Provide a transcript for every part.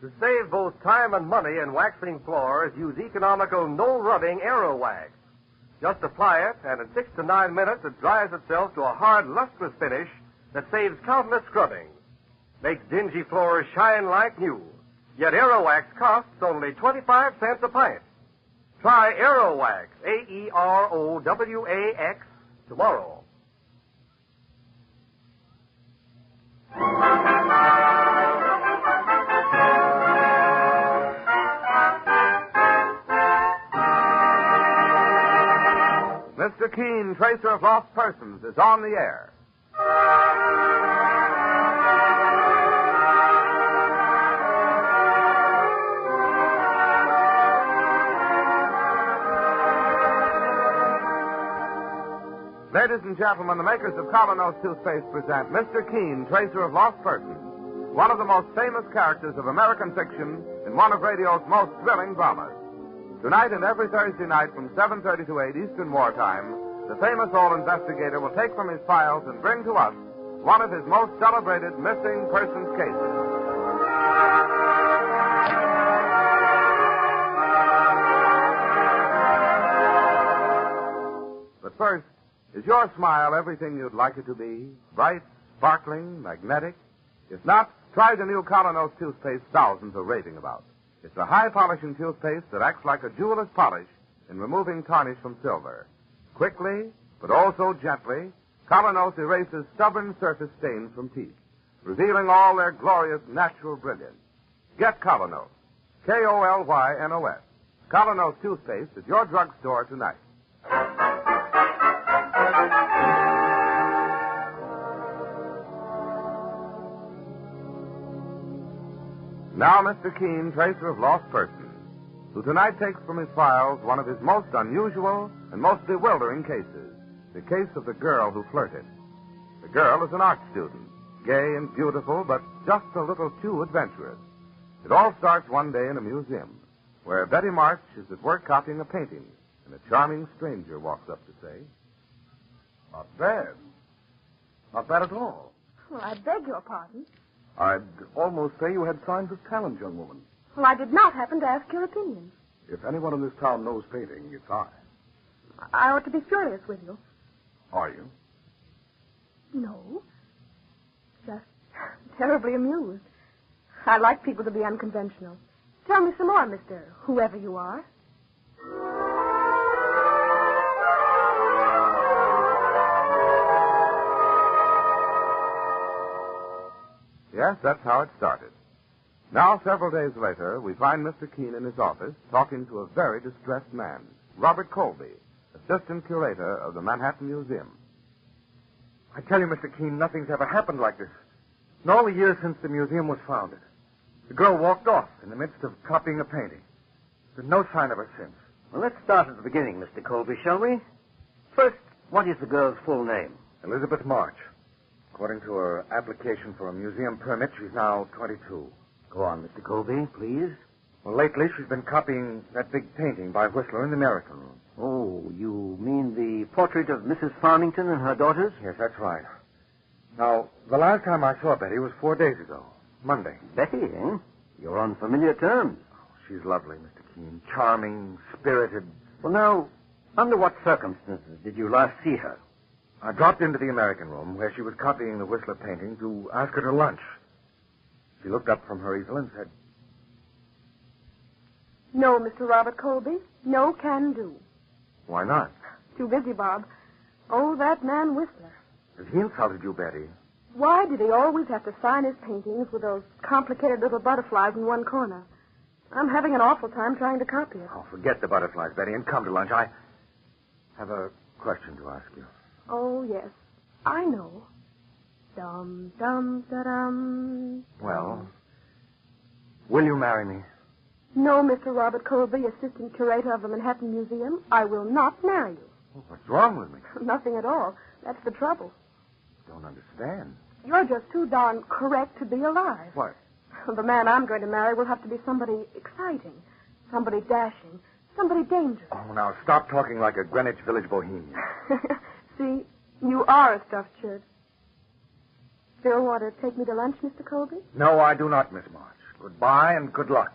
To save both time and money in waxing floors, use economical no-rubbing Aero Wax. Just apply it, and in 6 to 9 minutes, it dries itself to a hard, lustrous finish that saves countless scrubbing. Makes dingy floors shine like new. Yet Aero Wax costs only 25 cents a pint. Try Aero Wax, Aerowax, tomorrow. Mr. Keene, Tracer of Lost Persons, is on the air. Ladies and gentlemen, the makers of Colonos toothpaste present Mr. Keene, Tracer of Lost Persons, one of the most famous characters of American fiction in one of radio's most thrilling dramas. Tonight and every Thursday night from 7:30 to 8 Eastern Wartime, the famous old investigator will take from his files and bring to us one of his most celebrated missing persons cases. But first, is your smile everything you'd like it to be? Bright, sparkling, magnetic? If not, try the new Colonos toothpaste thousands are raving about. It's a high-polishing toothpaste that acts like a jeweler's polish in removing tarnish from silver. Quickly, but also gently, Colonos erases stubborn surface stains from teeth, revealing all their glorious natural brilliance. Get Colonos. K-O-L-Y-N-O-S. Colonos toothpaste at your drugstore tonight. Now, Mr. Keene, Tracer of Lost Persons, who tonight takes from his files one of his most unusual and most bewildering cases, the case of the girl who flirted. The girl is an art student, gay and beautiful, but just a little too adventurous. It all starts one day in a museum, where Betty March is at work copying a painting, and a charming stranger walks up to say, "Not bad. Not bad at all." Well, I beg your pardon. I'd almost say you had signs of talent, young woman. Well, I did not happen to ask your opinion. If anyone in this town knows painting, it's I. I ought to be furious with you. Are you? No. Just terribly amused. I like people to be unconventional. Tell me some more, Mr. Whoever you are. Yes, that's how it started. Now, several days later, we find Mr. Keene in his office talking to a very distressed man, Robert Colby, assistant curator of the Manhattan Museum. I tell you, Mr. Keene, nothing's ever happened like this. In all the years since the museum was founded. The girl walked off in the midst of copying a painting. There's no sign of her since. Well, let's start at the beginning, Mr. Colby, shall we? First, what is the girl's full name? Elizabeth March. According to her application for a museum permit, she's now 22. Go on, Mr. Colby, please. Well, lately she's been copying that big painting by Whistler in the American Room. Oh, you mean the portrait of Mrs. Farmington and her daughters? Yes, that's right. Now, the last time I saw Betty was 4 days ago, Monday. Betty, eh? You're on familiar terms. Oh, she's lovely, Mr. Keene. Charming, spirited. Well, now, under what circumstances did you last see her? I dropped into the American Room where she was copying the Whistler painting to ask her to lunch. She looked up from her easel and said, No, Mr. Robert Colby. No can do. Why not? Too busy, Bob. Oh, that man Whistler. Has he insulted you, Betty? Why did he always have to sign his paintings with those complicated little butterflies in one corner? I'm having an awful time trying to copy it. Oh, forget the butterflies, Betty, and come to lunch. I have a question to ask you. Oh, yes. I know. Dum, dum, da-dum. Well, will you marry me? No, Mr. Robert Colby, assistant curator of the Manhattan Museum. I will not marry you. Well, what's wrong with me? Nothing at all. That's the trouble. Don't understand. You're just too darn correct to be alive. What? The man I'm going to marry will have to be somebody exciting, somebody dashing, somebody dangerous. Oh, now, stop talking like a Greenwich Village bohemian. See, you are a stuffed shirt. Still want to take me to lunch, Mr. Colby? No, I do not, Miss March. Goodbye and good luck.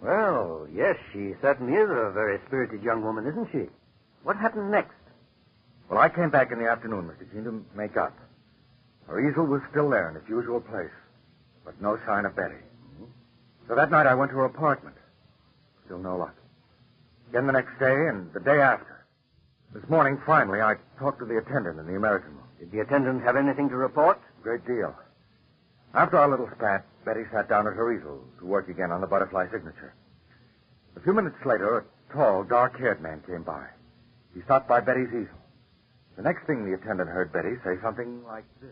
Well, yes, she certainly is a very spirited young woman, isn't she? What happened next? Well, I came back in the afternoon, Mr. Keene, to make up. Her easel was still there in its usual place, but no sign of Betty. Mm-hmm. So that night I went to her apartment. Still no luck. Again the next day and the day after. This morning, finally, I talked to the attendant in the American room. Did the attendant have anything to report? Great deal. After our little spat, Betty sat down at her easel to work again on the butterfly signature. A few minutes later, a tall, dark-haired man came by. He stopped by Betty's easel. The next thing the attendant heard Betty say something like this.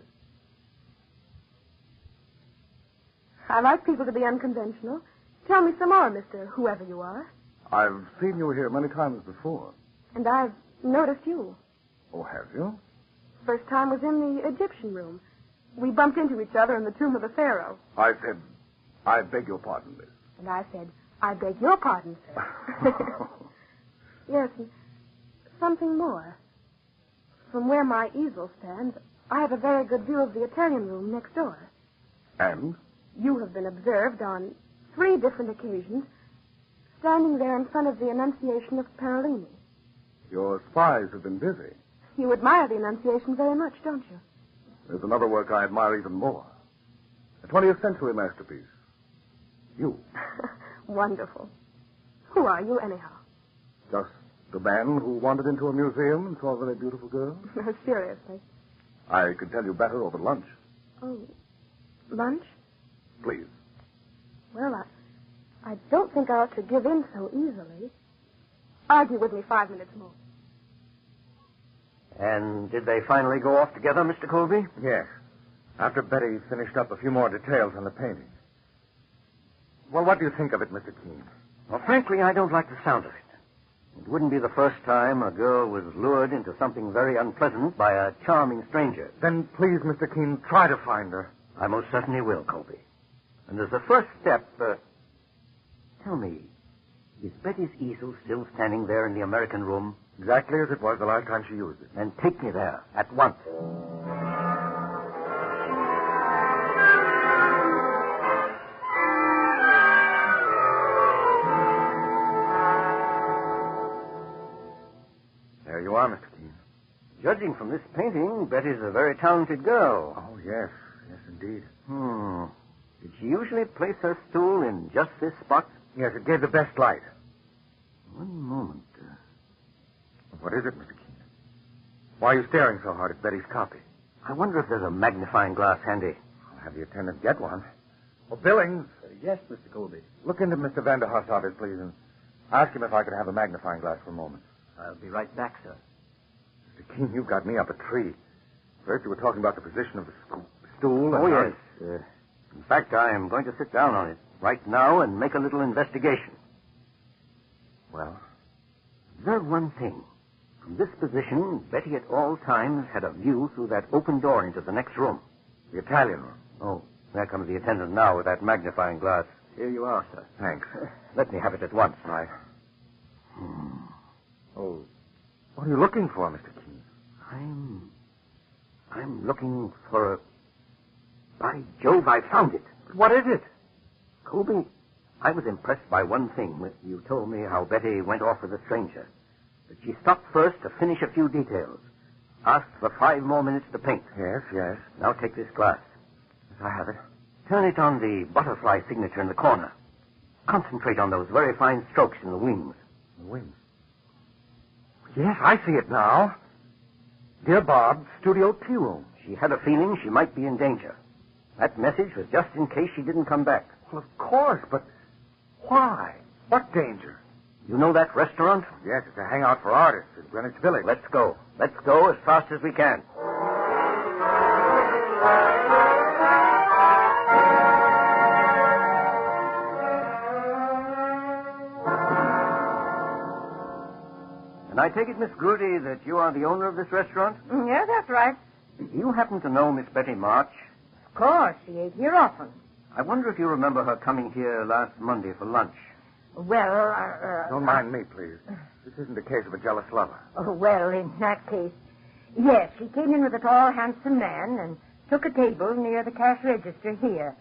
I like people to be unconventional. Tell me some more, Mr. Whoever you are. I've seen you here many times before. And I've noticed you. Oh, have you? First time was in the Egyptian room. We bumped into each other in the tomb of the pharaoh. I said, I beg your pardon, miss. And I said, I beg your pardon, sir. Yes, and something more. From where my easel stands, I have a very good view of the Italian room next door. And? You have been observed on 3 different occasions standing there in front of the Annunciation of Parolini. Your spies have been busy. You admire the Annunciation very much, don't you? There's another work I admire even more. A 20th century masterpiece. You. Wonderful. Who are you, anyhow? Just the man who wandered into a museum and saw a very beautiful girl? Seriously. I could tell you better over lunch. Oh, lunch? Please. Well, I don't think I ought to give in so easily. Argue with me 5 minutes more. And did they finally go off together, Mr. Colby? Yes. After Betty finished up a few more details on the painting. Well, what do you think of it, Mr. Keene? Well, frankly, I don't like the sound of it. It wouldn't be the first time a girl was lured into something very unpleasant by a charming stranger. Then please, Mr. Keene, try to find her. I most certainly will, Colby. And as a first step, tell me, is Betty's easel still standing there in the American room? Exactly as it was the last time she used it. Then take me there at once. There you are, Mr. Keene. Judging from this painting, Betty's a very talented girl. Oh, yes. Yes, indeed. Did she usually place her stool in just this spot? Yes, it gave the best light. One moment. What is it, Mr. Keene? Why are you staring so hard at Betty's copy? I wonder if there's a magnifying glass handy. I'll have the attendant get one. Well, Billings. Yes, Mr. Colby. Look into Mr. Vanderhoff's office, please, and ask him if I could have a magnifying glass for a moment. I'll be right back, sir. Mr. Keene, you've got me up a tree. First, you were talking about the position of the stool. Oh, yes. In fact, I am going to sit down on it right now and make a little investigation. Well? Observe one thing. From this position, Betty at all times had a view through that open door into the next room. The Italian room. Oh, there comes the attendant now with that magnifying glass. Here you are, sir. Thanks. Let me have it at once. Right. Oh, what are you looking for, Mr. Keene? I'm looking for a... By Jove, I found it. What is it? Colby, I was impressed by one thing. You told me how Betty went off with a stranger. But she stopped first to finish a few details. Asked for 5 more minutes to paint. Yes, yes. Now take this glass. Yes, I have it. Turn it on the butterfly signature in the corner. Concentrate on those very fine strokes in the wings. The wings? Yes, I see it now. Dear Bob, Studio Tea Room. She had a feeling she might be in danger. That message was just in case she didn't come back. Well, of course, but why? What danger? You know that restaurant? Yes, it's a hangout for artists in Greenwich Village. Let's go. Let's go as fast as we can. And I take it, Miss Grudy, that you are the owner of this restaurant? Yes, that's right. You happen to know Miss Betty March? Of course, she is here often. I wonder if you remember her coming here last Monday for lunch. Well, Don't mind me, please. This isn't a case of a jealous lover. well, in that case, yes, she came in with a tall, handsome man and took a table near the cash register here.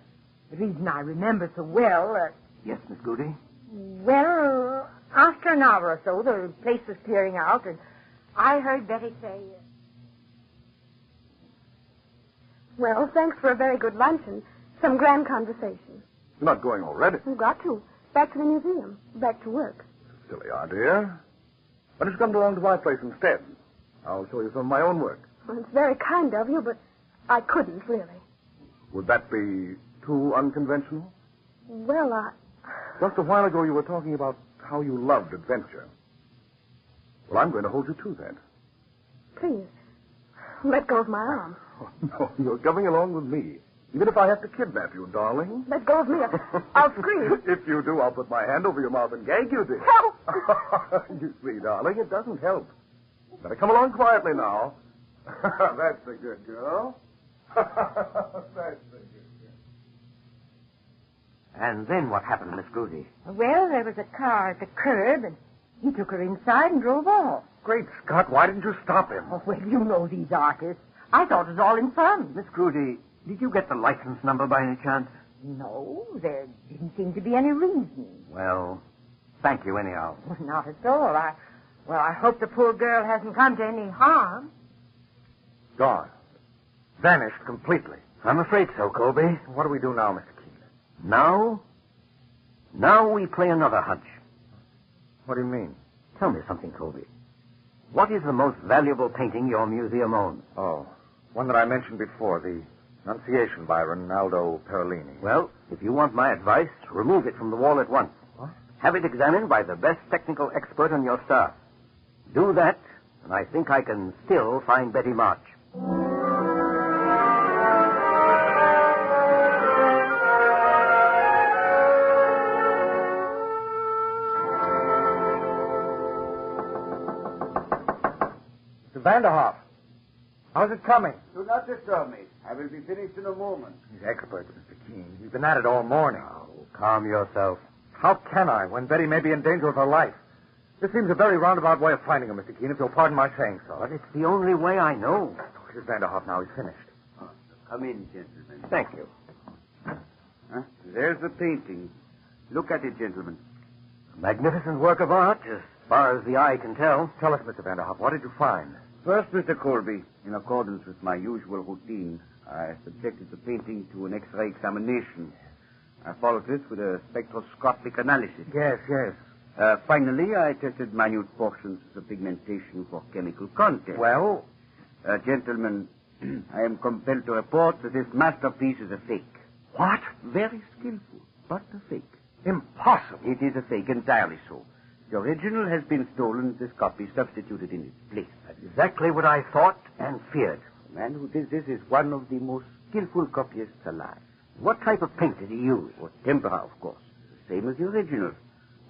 The reason I remember so well, Yes, Miss Goody? well, after an hour or so, the place was clearing out, and I heard Betty say... Well, thanks for a very good lunch and some grand conversation. You're not going already. We've got to. Back to the museum. Back to work. Silly idea. Why don't you come along to my place instead? I'll show you some of my own work. Well, it's very kind of you, but I couldn't, really. Would that be too unconventional? Well, Just a while ago, you were talking about how you loved adventure. Well, I'm going to hold you to that. Please, let go of my arm. Oh, no, you're coming along with me. Even if I have to kidnap you, darling. Let go of me. I'll scream. If you do, I'll put my hand over your mouth and gag you, dear. Help! You see, darling, it doesn't help. Better come along quietly now. That's a good girl. That's a good girl. And then what happened, Miss Goody? Well, there was a car at the curb, and he took her inside and drove off. Great Scott, why didn't you stop him? Oh, well, you know these artists. I thought it was all in fun. Miss Goody, did you get the license number by any chance? No, there didn't seem to be any reason. Well, thank you anyhow. Well, not at all. I hope the poor girl hasn't come to any harm. Gone. Vanished completely. I'm afraid so, Colby. What do we do now, Mr. Keene? Now we play another hunch. What do you mean? Tell me something, Colby. What is the most valuable painting your museum owns? Oh, one that I mentioned before, the Annunciation by Rinaldo Perellini. Well, if you want my advice, remove it from the wall at once. What? Have it examined by the best technical expert on your staff. Do that, and I think I can still find Betty March. Mr. Vanderhoff, how's it coming? Do not disturb me. I will be finished in a moment. He's expert, Mr. Keene. He's been at it all morning. Oh, calm yourself. How can I, when Betty may be in danger of her life? This seems a very roundabout way of finding her, Mr. Keene, if you'll pardon my saying so. But it's the only way I know. Here's Vanderhoff now. He's finished. Come in, gentlemen. Thank you. Huh? There's the painting. Look at it, gentlemen. Magnificent work of art, as far as the eye can tell. Tell us, Mr. Vanderhoff, what did you find? First, Mr. Colby, in accordance with my usual routine, I subjected the painting to an X-ray examination. I followed this with a spectroscopic analysis. Yes. Finally, I tested minute portions of the pigmentation for chemical content. Well? Gentlemen, I am compelled to report that this masterpiece is a fake. What? Very skillful, but a fake. Impossible. It is a fake, entirely so. The original has been stolen, this copy substituted in its place. That's exactly what I thought and feared. The man who did this is one of the most skillful copyists alive. What type of paint did he use? Or tempera, of course. The same as the original.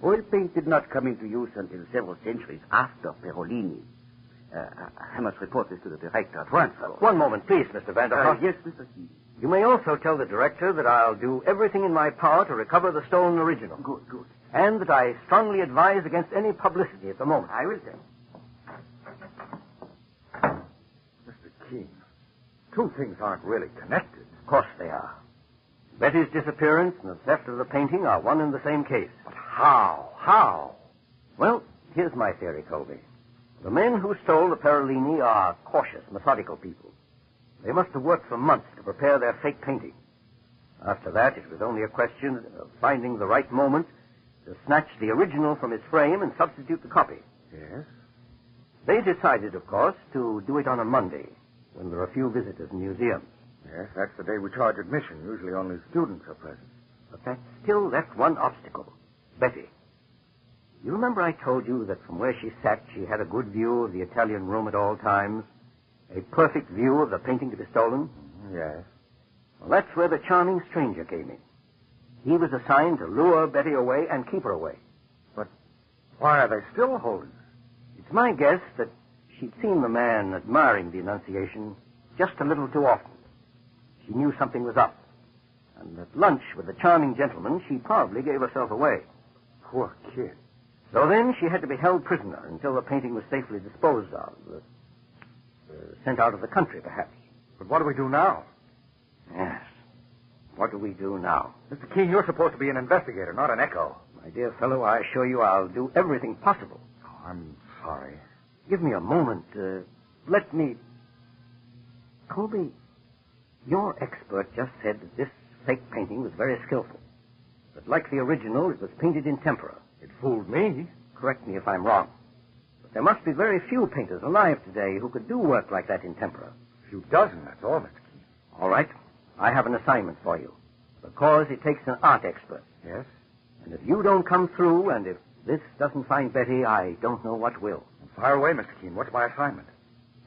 Oil paint did not come into use until several centuries after Perellini. I must report this to the director at once. One moment, please, Mr. Vanderhoff. Yes, Mr. Keene. You may also tell the director that I'll do everything in my power to recover the stolen original. Good. And that I strongly advise against any publicity at the moment. I will tell. Mr. Keene, two things aren't really connected. Of course they are. Betty's disappearance and the theft of the painting are one and the same case. But how? Well, here's my theory, Colby. The men who stole the Perellini are cautious, methodical people. They must have worked for months to prepare their fake painting. After that, it was only a question of finding the right moment to snatch the original from its frame and substitute the copy. Yes? They decided, of course, to do it on a Monday, when there are few visitors in museums. Yes, that's the day we charge admission. Usually only students are present. But that still left one obstacle. Betty. You remember I told you that from where she sat, she had a good view of the Italian room at all times? A perfect view of the painting to be stolen? Yes. Well, that's where the charming stranger came in. He was assigned to lure Betty away and keep her away. But why are they still holding her? It's my guess that she'd seen the man admiring the Annunciation just a little too often. She knew something was up. And at lunch with the charming gentleman, she probably gave herself away. Poor kid. So then she had to be held prisoner until the painting was safely disposed of. Sent out of the country, perhaps. But what do we do now? Yes. What do we do now? Mr. Keene, you're supposed to be an investigator, not an echo. My dear fellow, I assure you I'll do everything possible. Oh, I'm sorry. Give me a moment. Let me... Colby, your expert just said that this fake painting was very skillful. But like the original, it was painted in tempera. It fooled me. Correct me if I'm wrong. But there must be very few painters alive today who could do work like that in tempera. A few dozen, that's all, Mr. Keene. All right. I have an assignment for you. Because it takes an art expert. Yes? And if you don't come through, and if this doesn't find Betty, I don't know what will. Fire away, Mr. Keene. What's my assignment?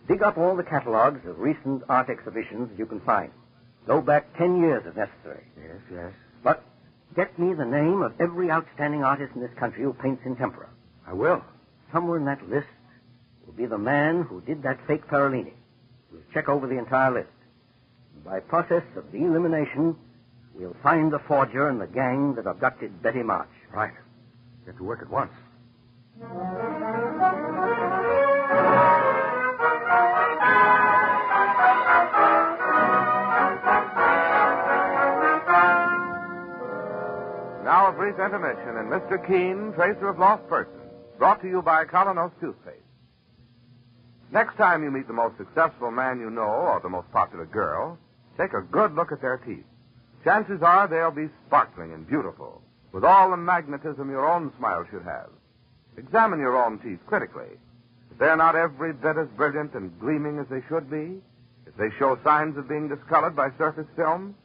Dig up all the catalogs of recent art exhibitions you can find. Go back 10 years if necessary. Yes, yes. But get me the name of every outstanding artist in this country who paints in tempera. I will. Somewhere in that list will be the man who did that fake Parolini. We'll check over the entire list. And by process of elimination, we'll find the forger and the gang that abducted Betty March. Right. Get to work at once. Now a brief intermission in Mr. Keene, Tracer of Lost Persons, brought to you by Colonos Toothpaste. Next time you meet the most successful man you know or the most popular girl, take a good look at their teeth. Chances are they'll be sparkling and beautiful, with all the magnetism your own smile should have. Examine your own teeth critically. If they're not every bit as brilliant and gleaming as they should be, if they show signs of being discolored by surface films,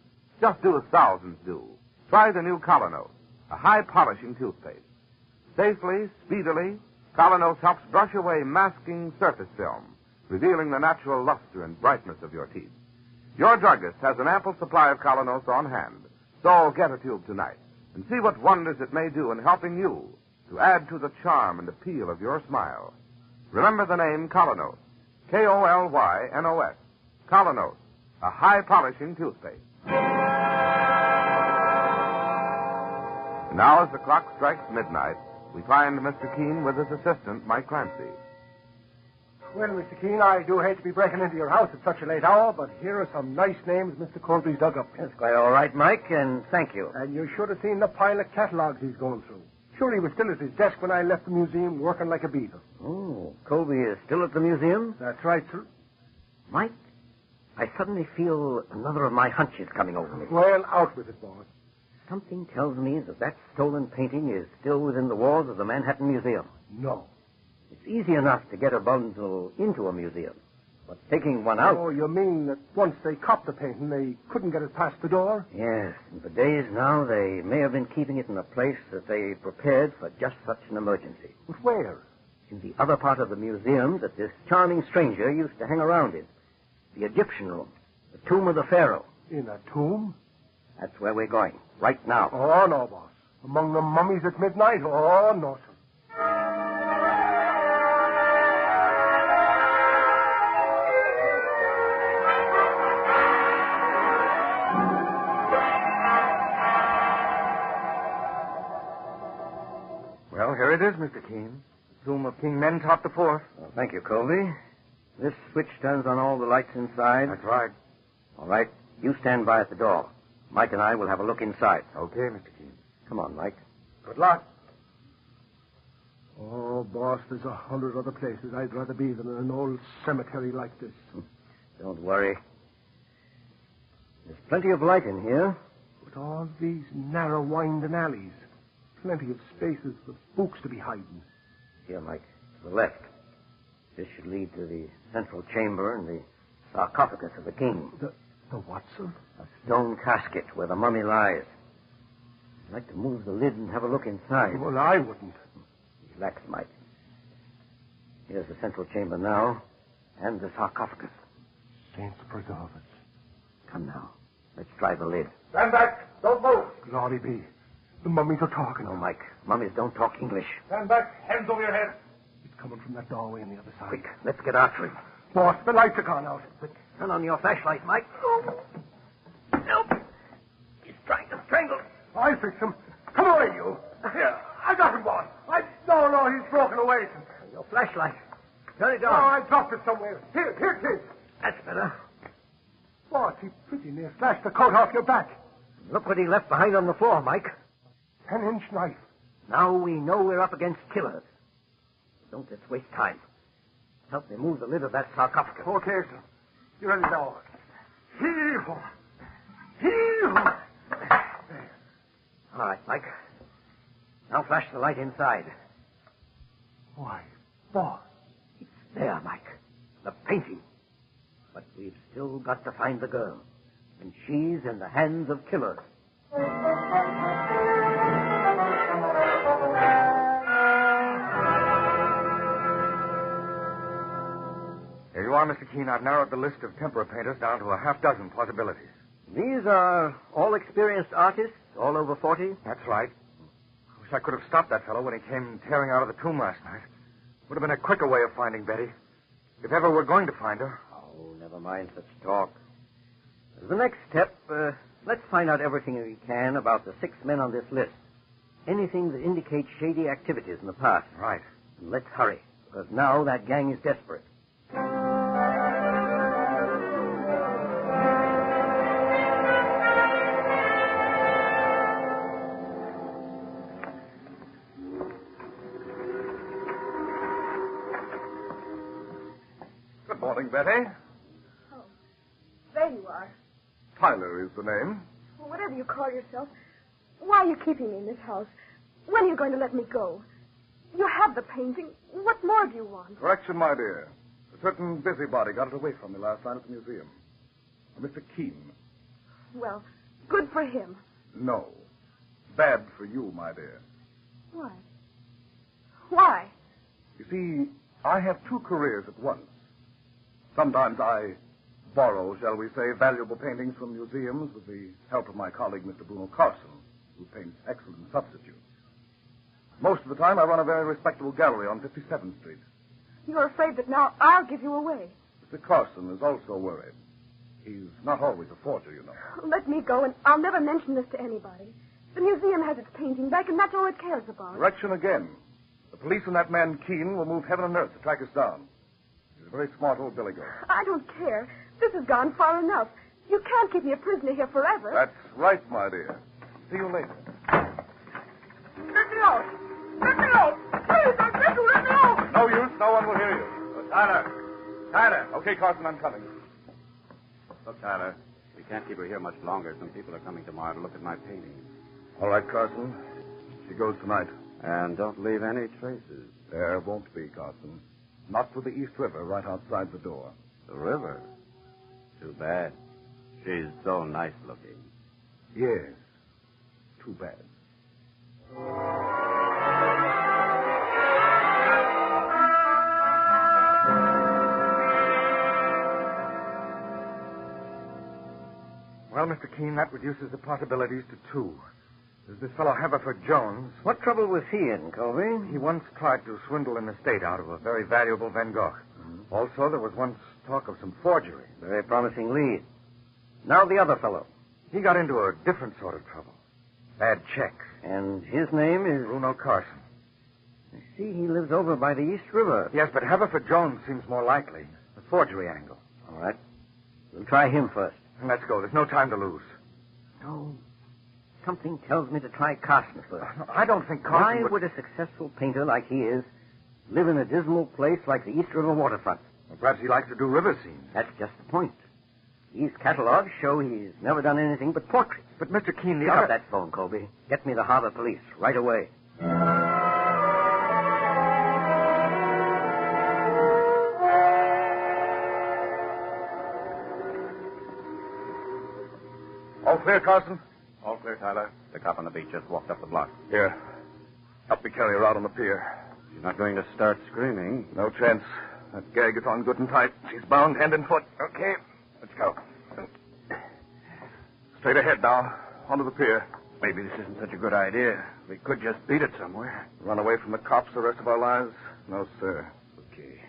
just do as thousands do. Try the new Colonos, a high-polishing toothpaste. Safely, speedily, Colonos helps brush away masking surface film, revealing the natural luster and brightness of your teeth. Your druggist has an ample supply of Colonos on hand, so get a tube tonight and see what wonders it may do in helping you to add to the charm and appeal of your smile. Remember the name Colonos, K-O-L-Y-N-O-S, Colonos, a high-polishing toothpaste. Now, as the clock strikes midnight, we find Mr. Keene with his assistant, Mike Clancy. Well, Mr. Keene, I do hate to be breaking into your house at such a late hour, but here are some nice names Mr. Colby's dug up. That's quite all right, Mike, and thank you. And you should have seen the pile of catalogs he's going through. Sure, he was still at his desk when I left the museum working like a beaver. Oh, Colby is still at the museum? That's right, sir. Mike, I suddenly feel another of my hunches coming over me. Well, out with it, boss. Something tells me that stolen painting is still within the walls of the Manhattan Museum. No. It's easy enough to get a bundle into a museum, but taking one out... Oh, you mean that once they copped the painting, they couldn't get it past the door? Yes, and for days now, they may have been keeping it in a place that they prepared for just such an emergency. But where? In the other part of the museum that this charming stranger used to hang around in. The Egyptian room, the tomb of the pharaoh. In a tomb? That's where we're going, right now. Oh, no, boss. Among the mummies at midnight? Oh, no, sir. Well, here it is, Mr. Keene. The tomb of King Mentot IV. Well, thank you, Colby. This switch turns on all the lights inside. That's right. All right, you stand by at the door. Mike and I will have a look inside. Okay, Mr. Keene. Come on, Mike. Good luck. Oh, boss, there's 100 other places I'd rather be than in an old cemetery like this. Don't worry. There's plenty of light in here. With all these narrow winding alleys, plenty of spaces for spooks to be hiding. Here, Mike, to the left. This should lead to the central chamber and the sarcophagus of the king. The what, sir? A stone casket where the mummy lies. I'd like to move the lid and have a look inside. Well, I wouldn't. Relax, Mike. Here's the central chamber now, and the sarcophagus. Saints preserve us. Come now. Let's try the lid. Stand back. Don't move. Glory be. The mummies are talking. No, Mike. Mummies don't talk English. Stand back. Hands over your head. It's coming from that doorway on the other side. Quick, let's get after him. Boss, the lights are gone out. Quick, turn on your flashlight, Mike. Help. He's trying to strangle. I'll fix him. Come away, you. Here, I got him, boss. No, he's broken away. Your flashlight. Turn it Oh, on. I dropped it somewhere. Here it is. That's better. Boss, he pretty near slashed the coat off your back. Look what he left behind on the floor, Mike. 10-inch knife. Now we know we're up against killers. Don't let's waste time. Help me move the lid of that sarcophagus. Okay, sir. You ready now? Hee-haw. Hee-haw. All right, Mike. Now flash the light inside. Why, boss. It's there, Mike. The painting. But we've still got to find the girl. And she's in the hands of killers. Here you are, Mr. Keene. I've narrowed the list of tempera painters down to a half-dozen possibilities. These are all experienced artists, all over 40? That's right. I wish I could have stopped that fellow when he came tearing out of the tomb last night. Would have been a quicker way of finding Betty. If ever we're going to find her. Oh, never mind such talk. As the next step, let's find out everything we can about the 6 men on this list. Anything that indicates shady activities in the past. Right. And let's hurry, because now that gang is desperate. Good morning, Betty. Oh, there you are. Tyler is the name. Well, whatever you call yourself, why are you keeping me in this house? When are you going to let me go? You have the painting. What more do you want? Correction, my dear. A certain busybody got it away from me last night at the museum. Mr. Keene. Well, good for him. No. Bad for you, my dear. Why? Why? You see, I have 2 careers at once. Sometimes I borrow, shall we say, valuable paintings from museums with the help of my colleague, Mr. Bruno Carson, who paints excellent substitutes. Most of the time, I run a very respectable gallery on 57th Street. You're afraid that now I'll give you away. Mr. Carson is also worried. He's not always a forger, you know. Let me go, and I'll never mention this to anybody. The museum has its painting back, and that's all it cares about. Correction again. The police and that man Keene will move heaven and earth to track us down. He's a very smart old billy goat. I don't care. This has gone far enough. You can't keep me a prisoner here forever. That's right, my dear. See you later. Let me out! Let me out! Please, I beg you, let me out! No use. No one will hear you. Tyler! Tyler! Okay, Carson, I'm coming. Look, Tyler, we can't keep her here much longer. Some people are coming tomorrow to look at my paintings. All right, Carson. She goes tonight. And don't leave any traces. There won't be, Carson. Not to the East River, right outside the door. The river? Too bad. She's so nice looking. Yes. Too bad. Well, Mr. Keene, that reduces the possibilities to 2. There's this fellow Haverford Jones. What trouble was he in, Colby? He once tried to swindle an estate out of a very valuable Van Gogh. Mm-hmm. Also, there was once talk of some forgery. Very promising lead. Now the other fellow. He got into a different sort of trouble. Bad checks. And his name is... Bruno Carson. I see he lives over by the East River. Yes, but Haverford Jones seems more likely. The forgery angle. All right. We'll try him first. Let's go. There's no time to lose. No. Something tells me to try Carson first. I don't think Carson Why would a successful painter like he is live in a dismal place like the East River waterfront? Well, perhaps he likes to do river scenes. That's just the point. These catalogs show he's never done anything but portraits. But, Mr. Keene, Pick up that phone, Colby. Get me the harbor police right away. All clear, Carson? All clear, Tyler. The cop on the beach just walked up the block. Here. Help me carry her out on the pier. She's not going to start screaming. No chance. That gag is on good and tight. She's bound hand and foot. Okay. Let's go. Straight ahead now. Onto the pier. Maybe this isn't such a good idea. We could just beat it somewhere. Run away from the cops the rest of our lives? No, sir. Okay.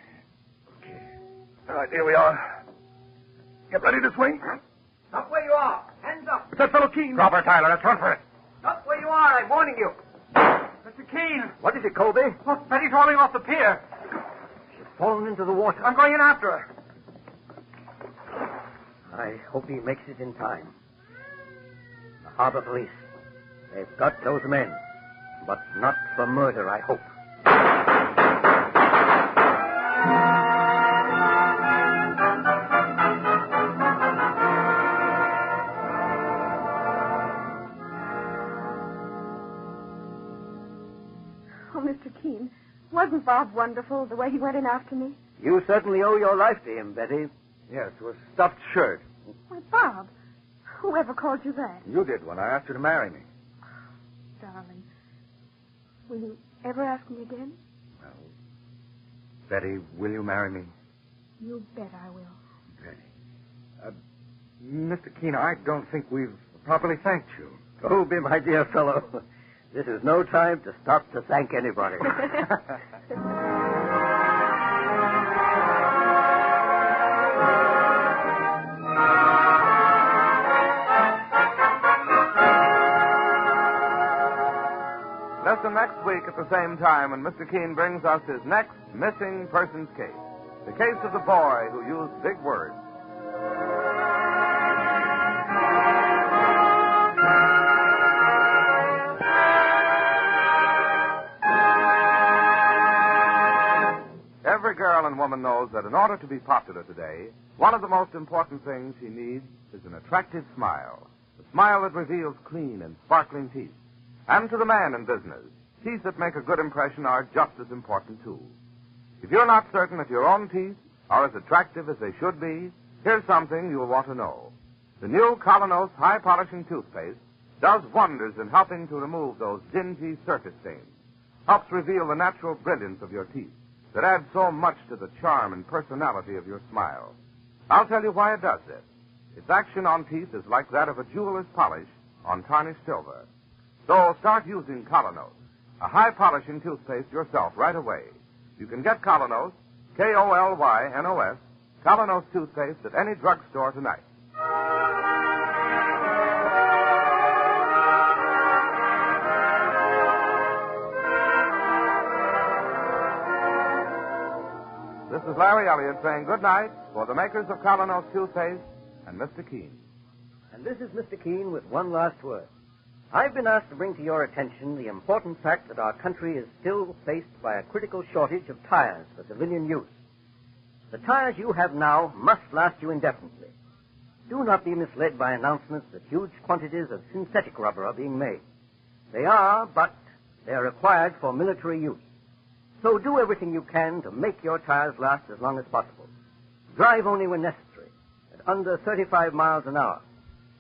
All right, here we are. Get ready to swing. Stop where you are. Hands up. It's that fellow Keene. Drop her, Tyler. Let's run for it. Stop where you are. I'm warning you. Mr. Keene! What is it, Colby? Look, Betty's rolling off the pier. She's fallen into the water. I'm going in after her. I hope he makes it in time. The harbor police. They've got those men. But not for murder, I hope. Oh, Mr. Keene, wasn't Bob wonderful, the way he went in after me? You certainly owe your life to him, Betty. Yes, to a stuffed shirt. Why, Bob, whoever called you that? You did when I asked you to marry me. Darling, will you ever ask me again? Well, Betty, will you marry me? You bet I will. Betty. Mr. Keene, I don't think we've properly thanked you. Colby, my dear fellow, this is no time to stop to thank anybody. Listen next week at the same time when Mr. Keene brings us his next missing persons case. The case of the boy who used big words. Every girl and woman knows that in order to be popular today, one of the most important things she needs is an attractive smile. A smile that reveals clean and sparkling teeth. And to the man in business, teeth that make a good impression are just as important, too. If you're not certain that your own teeth are as attractive as they should be, here's something you'll want to know. The new Colonos High Polishing Toothpaste does wonders in helping to remove those dingy surface stains. Helps reveal the natural brilliance of your teeth that adds so much to the charm and personality of your smile. I'll tell you why it does this. Its action on teeth is like that of a jeweler's polish on tarnished silver. So start using Colonos, a high-polishing toothpaste yourself right away. You can get Colonos, K-O-L-Y-N-O-S, Colonos toothpaste at any drugstore tonight. This is Larry Elliott saying good night for the makers of Colonos toothpaste and Mr. Keene. And this is Mr. Keene with one last word. I've been asked to bring to your attention the important fact that our country is still faced by a critical shortage of tires for civilian use. The tires you have now must last you indefinitely. Do not be misled by announcements that huge quantities of synthetic rubber are being made. They are, but they're required for military use. So do everything you can to make your tires last as long as possible. Drive only when necessary, at under 35 miles an hour.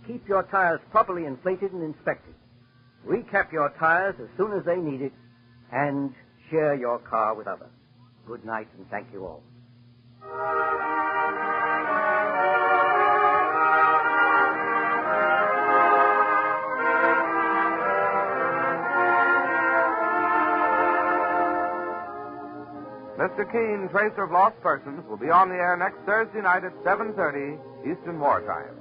Keep your tires properly inflated and inspected. Recap your tires as soon as they need it, and share your car with others. Good night, and thank you all. Mr. Keene, Tracer of Lost Persons, will be on the air next Thursday night at 7:30 Eastern Wartime.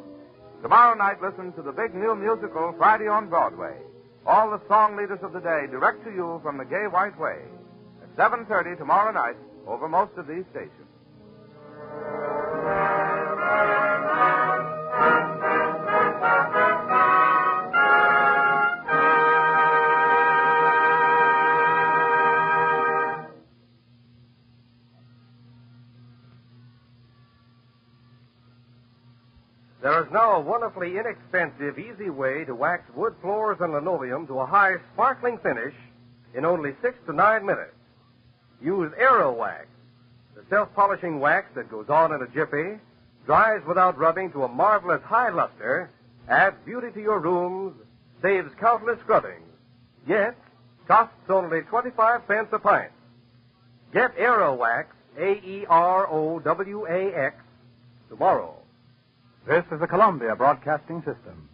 Tomorrow night, listen to the big new musical Friday on Broadway. All the song leaders of the day direct to you from the Gay White Way. At 7:30 tomorrow night over most of these stations. There is now a wonderfully inexpensive, easy way to wax wood floors and linoleum to a high, sparkling finish in only 6 to 9 minutes. Use Aero Wax, the self-polishing wax that goes on in a jiffy, dries without rubbing to a marvelous high luster, adds beauty to your rooms, saves countless scrubbings, yet costs only 25 cents a pint. Get Aero Wax, A-E-R-O-W-A-X, tomorrow. This is the Columbia Broadcasting System.